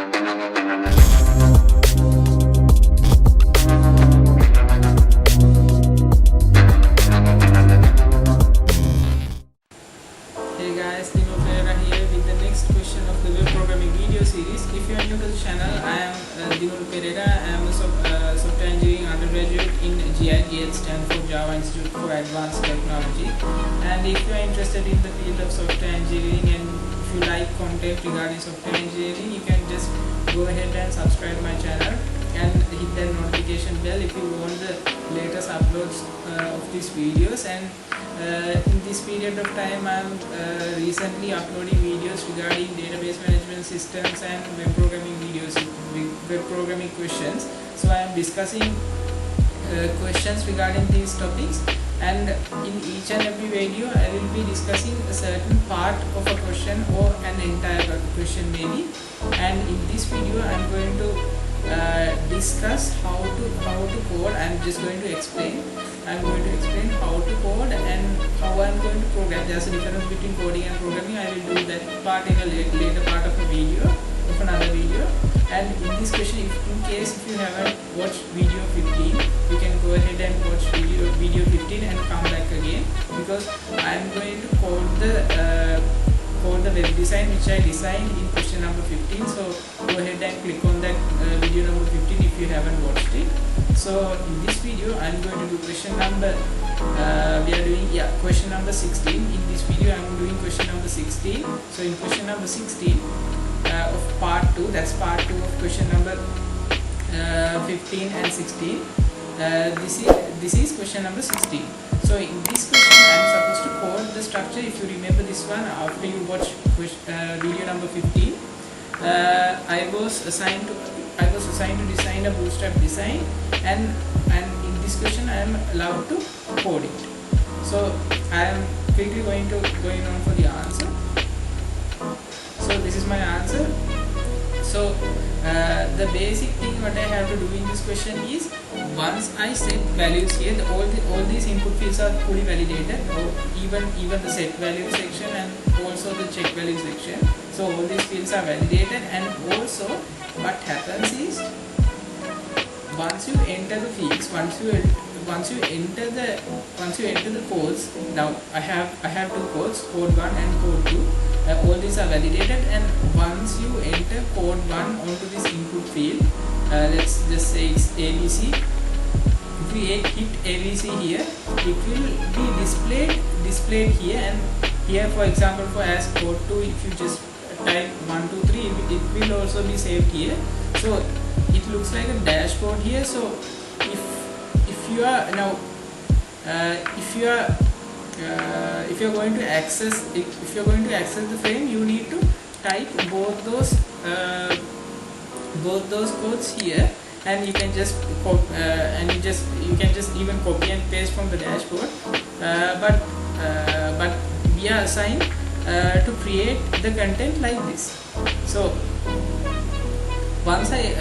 Hey guys, Dino Pereira here with the next question of the web programming video series. If you are new to the channel, I am Dino Pereira. I am a software engineering undergraduate in GIT, stands for Java Institute for Advanced Technology. And if you are interested in the field of software engineering and if you like content regarding software engineering, you can just go ahead and subscribe my channel and hit that notification bell if you want the latest uploads of these videos. And in this period of time, I am recently uploading videos regarding database management systems and web programming videos, web programming questions. So I am discussing questions regarding these topics, and in each and every video I will be discussing a certain part of a question or an entire question maybe. And in this video I am going to discuss how to code. I'm just going to explain. I'm going to explain how to code and how I'm going to program. There's a difference between coding and programming. I will do that part in a later part of a video, of another video. And in this question, in case if you haven't watched video 15, you can go ahead and watch video 15 and come back again, because I'm going to code the web design which I designed in question number 15. So go ahead and click on that video number 15 if you haven't watched it. So in this video I'm going to do question number question number 16. In this video I'm doing question number 16. So in question number 16 of part 2, that's part 2 of question number 15 and 16. This is question number 16. So in this question I am supposed to code the structure. If you remember this one, after you watch video number 15, I was assigned to design a bootstrap design, and in this question I am allowed to code it. So I am quickly going on for the answer. So this is my answer. So the basic thing what I have to do in this question is, once I set values here, all these input fields are fully validated, or even the set value section and also the check value section. So all these fields are validated, and also what happens is, once you enter the fields, once you enter the codes. Now I have two codes, code 1 and code 2. All these are validated, and once you enter code 1 onto this input field, let's just say it's ABC. If we hit ABC here, it will be displayed here, and here, for example, for as code 2, if you just type 1 2 3, it will also be saved here. So it looks like a dashboard here. So if you are now if you're going to access the frame, you need to type both those codes here, and you can just you can just even copy and paste from the dashboard. But we are assigned to create the content like this. So once I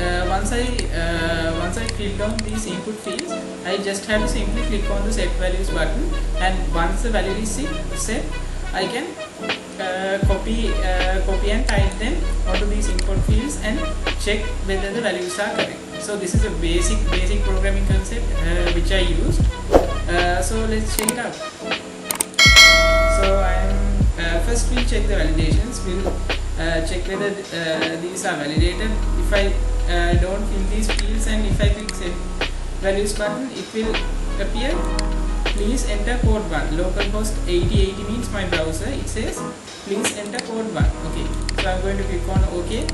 click on these input fields, I just have to simply click on the set values button, and once the value is set, I can copy and type them onto these input fields and check whether the values are correct. So this is a basic programming concept which I used. So let's check it out. So first we'll check the validations. We'll check whether these are validated. If I don't fill these fields, and if I click set values button, it will appear, please enter code 1. Localhost 8080 means my browser. It says please enter code 1. Okay, so I'm going to click on OK,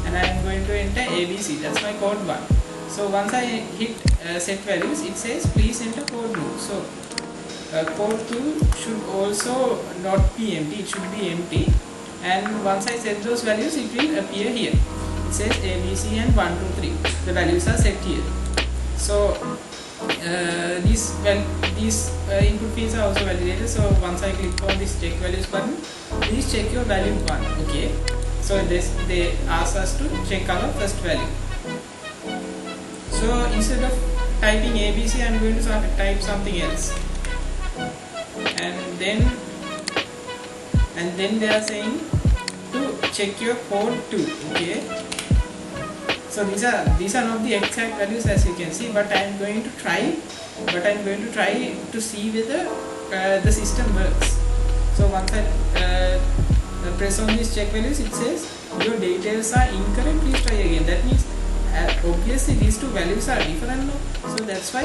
and I am going to enter ABC. That's my code 1. So once I hit set values, it says please enter code 2. So code 2 should also not be empty, it should be empty. And once I set those values, it will appear here. It says ABC and 1 2 3. The values are set here. So these input fields are also validated. So once I click on this check values button, please check your value 1. Okay, so they ask us to check our first value. So instead of typing ABC, I am going to type something else, and then they are saying to check your code too. Okay, so these are not the exact values as you can see, but I am going to try to see whether the system works. So once I press on these check values, it says your details are incorrect, please try again. That means obviously these two values are different now, so that's why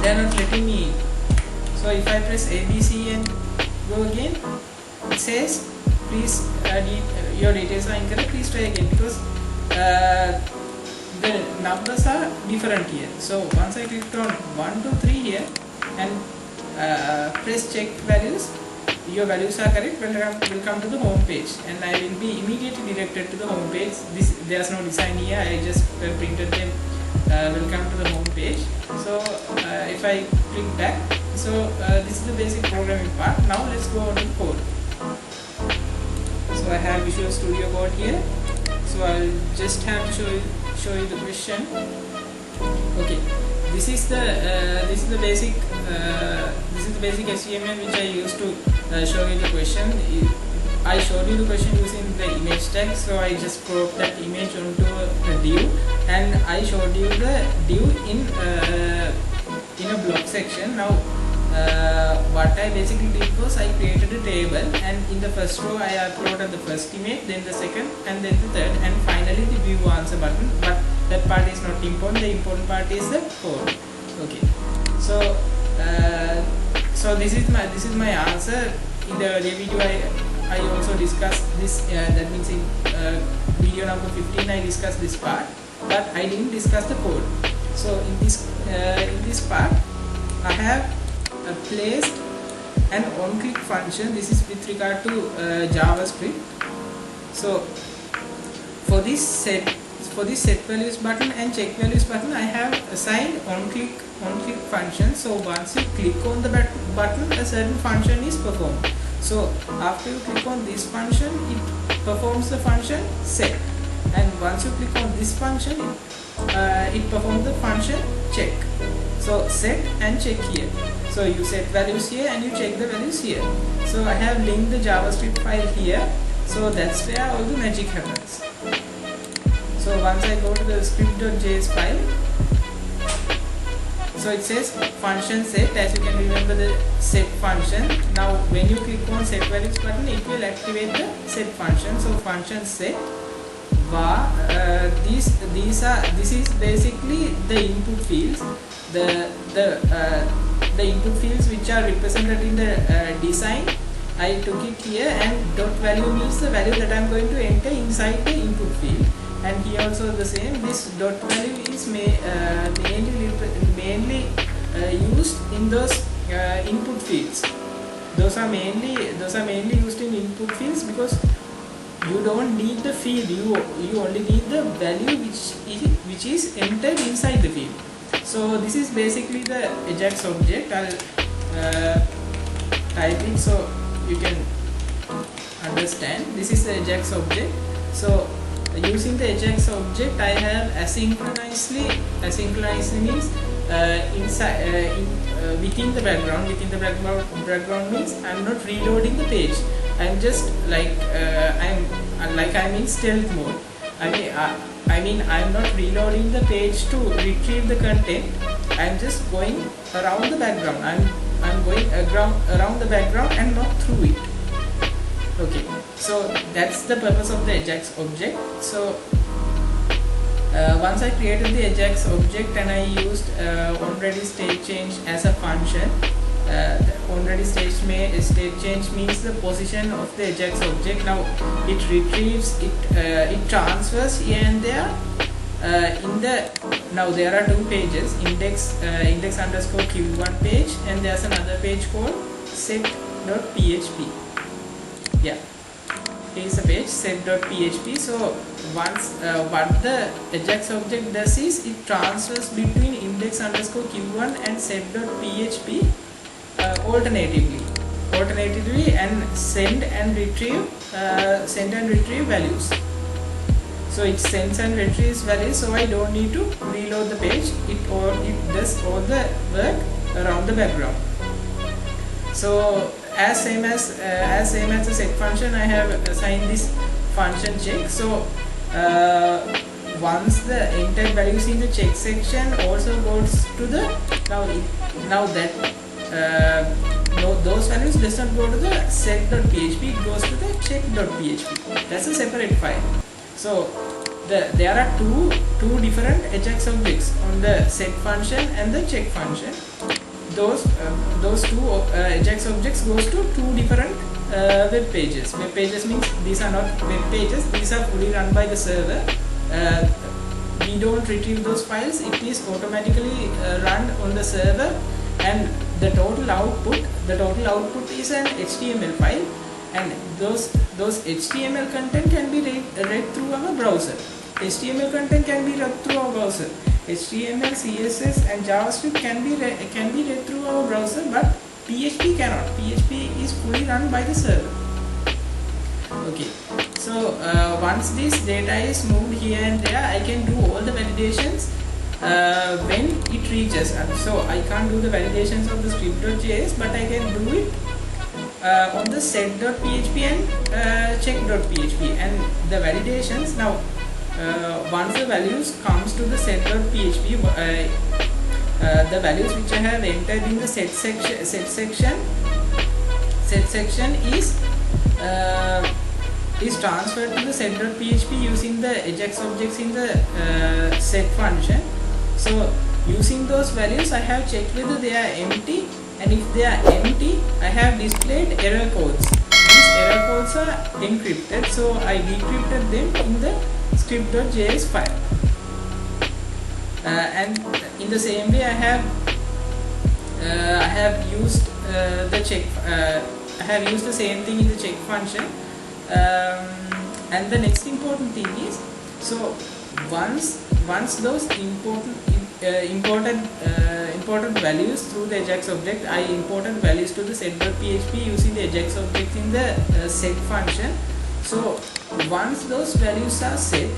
they are not letting me in. So if I press ABC and go again, it says please your details are incorrect, please try again, because the numbers are different here. So once I click on 1, 2, 3 here and press check values, your values are correct, will come to the home page, and I will be immediately directed to the home page. There's no design here, I just printed them. Will come to the home page. So if I click back, so this is the basic programming part. Now let's go on to the code. So I have Visual Studio Code here. So I'll just have to show you the question. Okay, this is the basic HTML which I used to show you the question. I showed you the question using the image tag, so I just cropped that image onto a div, and I showed you the div in a block section. Now what I basically did was I created a table, and in the first row I uploaded the first image, then the second, and then the third, and finally the view answer button. But that part is not important. The important part is the code. Okay, so this is my answer. In the earlier video I also discussed this, that means in video number 15 I discussed this part, but I didn't discuss the code. So in this part I have placed an on-click function. This is with regard to JavaScript. So for this set values button and check values button, I have assigned on-click function. So once you click on the button, a certain function is performed. So after you click on this function, it performs the function set, and once you click on this function, it performs the function check. So set and check here. So you set values here and you check the values here. So I have linked the JavaScript file here. So that's where all the magic happens. So once I go to the script.js file, so it says function set. As you can remember the set function. Now when you click on set values button, it will activate the set function. So function set var this is basically the input fields, the input fields which are represented in the design. I took it here, and dot value means the value that I am going to enter inside the input field. And here also the same. This dot value is mainly used in those input fields. Those are mainly used in input fields because you don't need the field. You only need the value which is entered inside the field. So this is basically the Ajax object. I'll type it so you can understand. This is the Ajax object. So using the Ajax object, I have asynchronously means inside within the background. Within the background means I'm not reloading the page. I'm just like I'm in stealth mode. I mean I'm not reloading the page to retrieve the content. I'm just going around the background. I'm going around the background and not through it. Okay, so that's the purpose of the Ajax object. So once I created the Ajax object and I used onReady state change as a function. The onReady state change means the position of the Ajax object. Now it retrieves, it transfers here and there. Now there are two pages, index underscore q1 page, and there's another page called set.php. Yeah, here's a page set.php. So once what the Ajax object does is it transfers between index underscore q1 and set.php alternatively and send and retrieve values. So it sends and retrieves values, so I don't need to reload the page. It does all the work around the background. So as same as the set function, I have assigned this function check. So once the entered values in the check section also goes to the now that no, those values does not go to the set.php, it goes to the check.php. That's a separate file. So there are two different Ajax objects on the set function and the check function. Those two Ajax objects goes to two different web pages. Web pages means these are not web pages, these are fully run by the server. We don't retrieve those files, it is automatically run on the server, and the total output is an HTML file, and those HTML content can be read through our browser. HTML content can be read through our browser. HTML, CSS and JavaScript can be read through our browser, but PHP cannot. PHP is fully run by the server. Okay, so once this data is moved here and there, I can do all the validations when it reaches. So I can't do the validations of the script.js, but I can do it on the set.php and check.php. And the validations now, once the values comes to the set.php, the values which I have entered in the set section is transferred to the set.php using the Ajax objects in the set function. So using those values, I have checked whether they are empty, and if they are empty, I have displayed error codes. These error codes are encrypted, so I decrypted them in the script.js file. And in the same way, I have used the check. I have used the same thing in the check function. And the next important thing is, so once those important values through the Ajax object, I imported values to the set.php using the Ajax object in the set function. So once those values are set,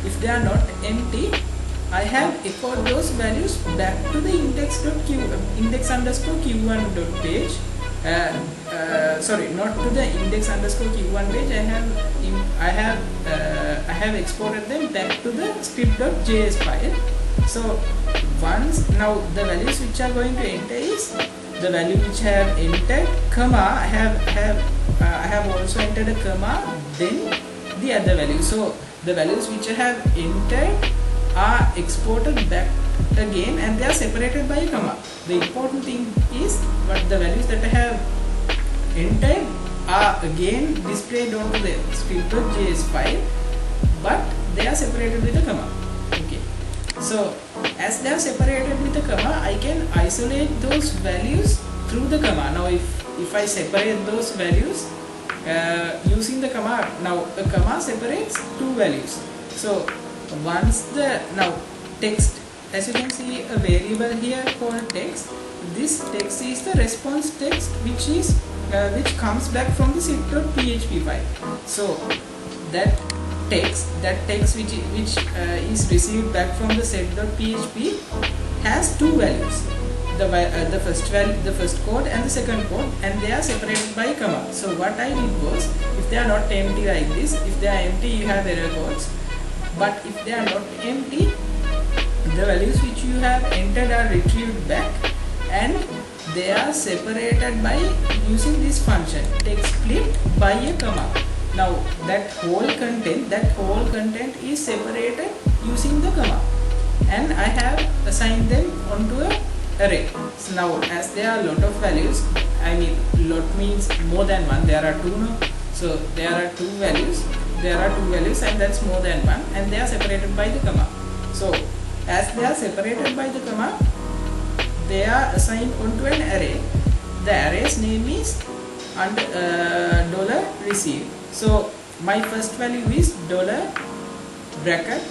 if they are not empty, I have echoed those values back to the index_q1.page. Sorry, not to the index_q1 page. I have exported them back to the script.js file. So once now the values which are going to enter is the value which I have entered, comma, I have also entered a comma, then the other value. So the values which I have entered are exported back again, and they are separated by a comma. The important thing is, but the values that I have entered are again displayed onto the script.js file, but they are separated with a comma. Okay, so as they are separated with a comma, I can isolate those values through the comma. Now if I separate those values using the comma, now the comma separates two values. So once the now text, as you can see a variable here called text, this text is the response text which comes back from the set.php file. So that text which is received back from the set.php has two values, the first code and the second code, and they are separated by comma. So what I did was, if they are not empty like this, if they are empty you have error codes, but if they are not empty, the values which you have entered are retrieved back, and they are separated by using this function text split by a comma. Now that whole content is separated using the comma, and I have assigned them onto a array. So now as there are a lot of values, I mean lot means more than one, there are two now. So there are two values, and that's more than one, and they are separated by the comma. So as they are separated by the comma, they are assigned onto an array. The array's name is $receive. So my first value is $bracket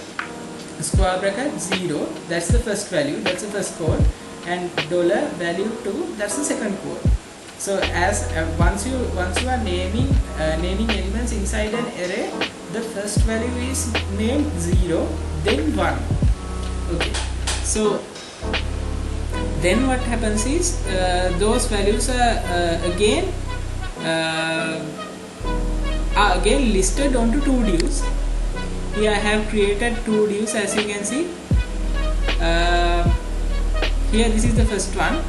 square bracket 0, that's the first value, that's the first code, and $value 2, that's the second code. So as once you are naming elements inside an array, the first value is named 0, then 1. Okay, so then what happens is are again listed onto two divs. Here I have created two divs, as you can see. Here this is the first one.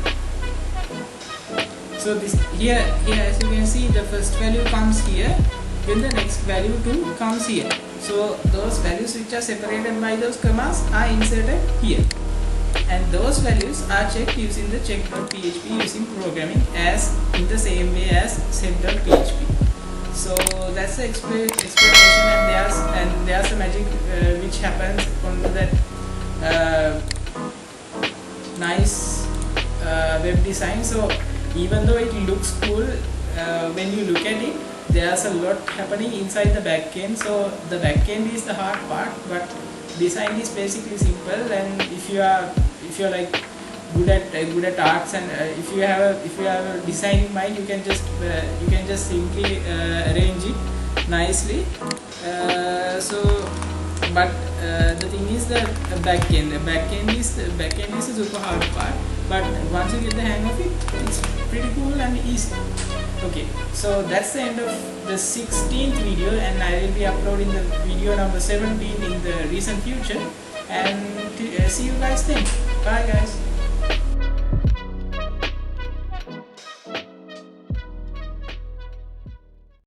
So this here as you can see, the first value comes here, then the next value too comes here. So those values which are separated by those commas are inserted here, and those values are checked using the check.php using programming as in the same way as set.php. So that's the explanation, and there's a magic which happens on that nice web design. So even though it looks cool when you look at it, there's a lot happening inside the backend. So the backend is the hard part, but design is basically simple. And if you're like good at arts, and if you have a design in mind, you can just simply arrange it nicely. But the thing is the backend is a super hard part, but once you get the hang of it, it's pretty cool and easy. Okay, so that's the end of the 16th video, and I will be uploading the video number 17 in the recent future, and see you guys then. Bye guys.